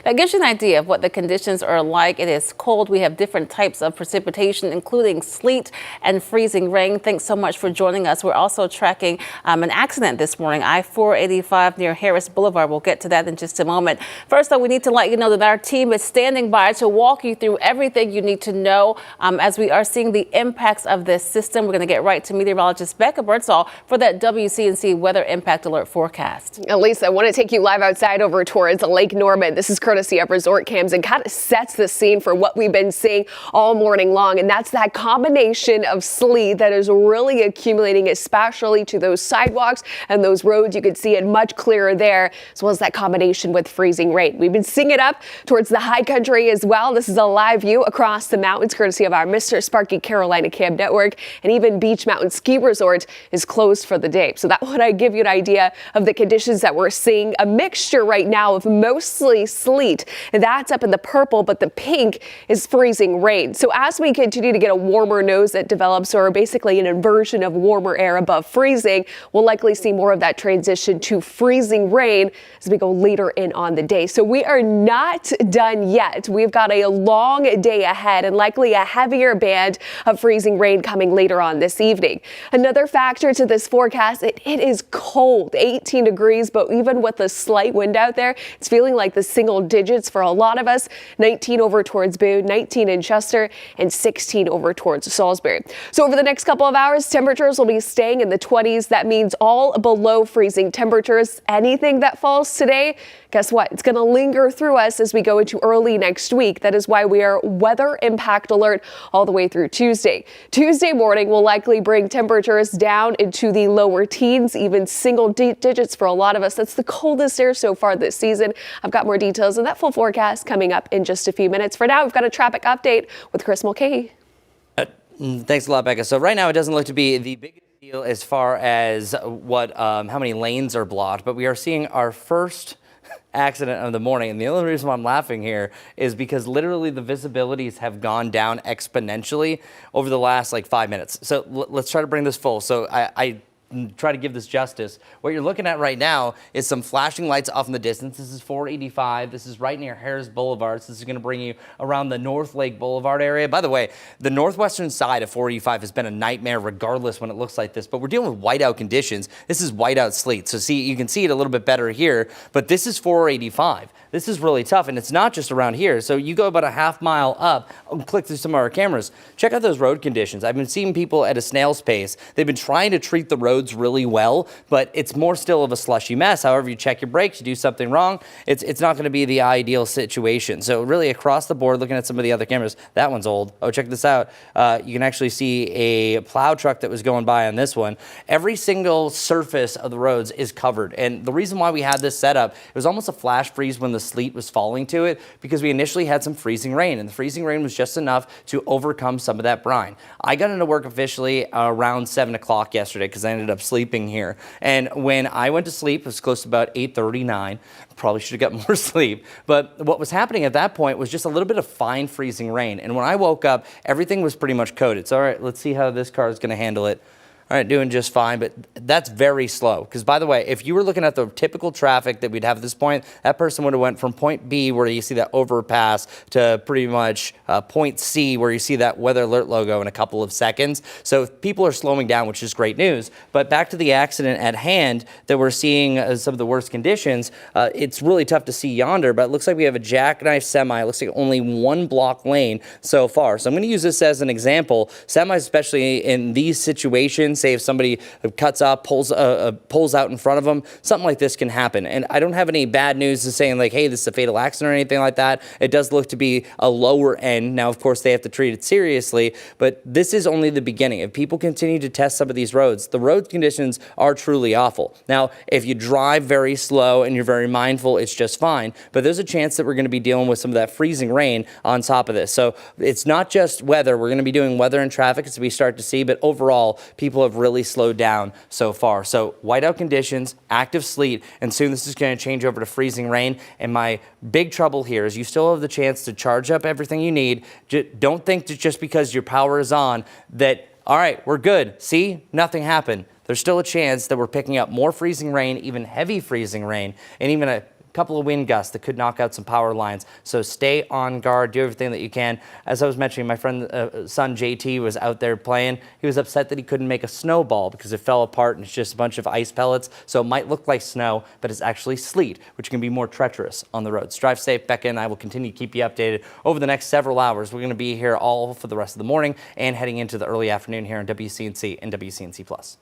That gives you an idea of what the conditions are like. It is cold. We have different types of precipitation, including sleet and freezing rain. Thanks so much for joining us. We're also tracking an accident this morning, I-485 near Harris Boulevard. We'll get to that in just a moment. First, though, we need to let you know that our team is standing by to walk you through everything you need to know as we are seeing the impacts of this system. We're going to get right to meteorologist Cabarrus for that WCNC weather impact alert forecast. Lisa, I want to take you live outside over towards Lake Norman. This is courtesy of Resort Cams and kind of sets the scene for what we've been seeing all morning long. And that's that combination of sleet that is really accumulating, especially to those sidewalks and those roads. You can see it much clearer there, as well as that combination with freezing rain. We've been seeing it up towards the high country as well. This is a live view across the mountains, courtesy of our Mr. Sparky Carolina Cam Network. And even Beach Mountain Ski Resort is closed for the day. So that would give you an idea of the conditions that we're seeing. A mixture right now of mostly sleet. That's up in the purple, but the pink is freezing rain. So as we continue to get a warmer nose that develops, or basically an inversion of warmer air above freezing, we'll likely see more of that transition to freezing rain as we go later in on the day. So we are not done yet. We've got a long day ahead and likely a heavier band of freezing rain coming later on this evening. Another factor to this forecast, it is cold, 18 degrees, but even with a slight wind out there, it's feeling like the single digits for a lot of us. 19 over towards Boone, 19 in Chester, and 16 over towards Salisbury. So over the next couple of hours, temperatures will be staying in the 20s. That means all below freezing temperatures. Anything that falls today, guess what? It's going to linger through us as we go into early next week. That is why we are weather impact alert all the way through Tuesday. Tuesday morning will likely bring temperatures down into the lower teens, even single digits for a lot of us. That's the coldest air so far this season. I've got more details on that full forecast coming up in just a few minutes. For now, we've got a traffic update with Chris Mulcahy. Thanks a lot, Becca. So right now it doesn't look to be the biggest deal as far as how many lanes are blocked, but we are seeing our first accident of the morning. And the only reason why I'm laughing here is because literally the visibilities have gone down exponentially over the last 5 minutes. So let's try to bring this full. So I try to give this justice. What you're looking at right now is some flashing lights off in the distance. This is 485. This is right near Harris Boulevard. So this is going to bring you around the North Lake Boulevard area. By the way, the northwestern side of 485 has been a nightmare regardless when it looks like this, but we're dealing with whiteout conditions. This is whiteout sleet. So see, you can see it a little bit better here, but this is 485. This is really tough, and it's not just around here. So you go about a half mile up, click through some of our cameras. Check out those road conditions. I've been seeing people at a snail's pace. They've been trying to treat the roads really well, but it's more still of a slushy mess. However, you check your brakes, you do something wrong, it's not going to be the ideal situation. So really across the board, looking at some of the other cameras, that one's old. Oh, check this out. You can actually see a plow truck that was going by on this one. Every single surface of the roads is covered. And the reason why we had this set up, it was almost a flash freeze when the sleet was falling to it, because we initially had some freezing rain, and the freezing rain was just enough to overcome some of that brine. I got into work officially around 7 o'clock yesterday because I ended up sleeping here. And when I went to sleep, it was close to about 8:39. Probably should have got more sleep. But what was happening at that point was just a little bit of fine freezing rain. And when I woke up, everything was pretty much coated. So all right, let's see how this car is going to handle it. All right, doing just fine, but that's very slow. Because by the way, if you were looking at the typical traffic that we'd have at this point, that person would have went from point B, where you see that overpass, to pretty much point C, where you see that weather alert logo in a couple of seconds. So people are slowing down, which is great news. But back to the accident at hand that we're seeing some of the worst conditions. It's really tough to see yonder, but it looks like we have a jackknife semi. It looks like only one block lane so far. So I'm going to use this as an example. Semis, especially in these situations, say if somebody cuts up, pulls out in front of them, something like this can happen. And I don't have any bad news to saying hey, this is a fatal accident or anything like that. It does look to be a lower end. Now, of course, they have to treat it seriously, but this is only the beginning. If people continue to test some of these roads, the road conditions are truly awful. Now, if you drive very slow and you're very mindful, it's just fine. But there's a chance that we're going to be dealing with some of that freezing rain on top of this. So it's not just weather. We're going to be doing weather and traffic as we start to see, but overall, people have really slowed down so far. So whiteout conditions, active sleet, and soon this is going to change over to freezing rain. And my big trouble here is you still have the chance to charge up everything you need. Don't think that just because your power is on that, all right, we're good. See, nothing happened. There's still a chance that we're picking up more freezing rain, even heavy freezing rain, and even a couple of wind gusts that could knock out some power lines. So stay on guard, do everything that you can. As I was mentioning, my friend, son JT was out there playing. He was upset that he couldn't make a snowball because it fell apart and it's just a bunch of ice pellets. So it might look like snow, but it's actually sleet, which can be more treacherous on the roads. Drive safe. Becca and I will continue to keep you updated over the next several hours. We're going to be here all for the rest of the morning and heading into the early afternoon here on WCNC and WCNC Plus.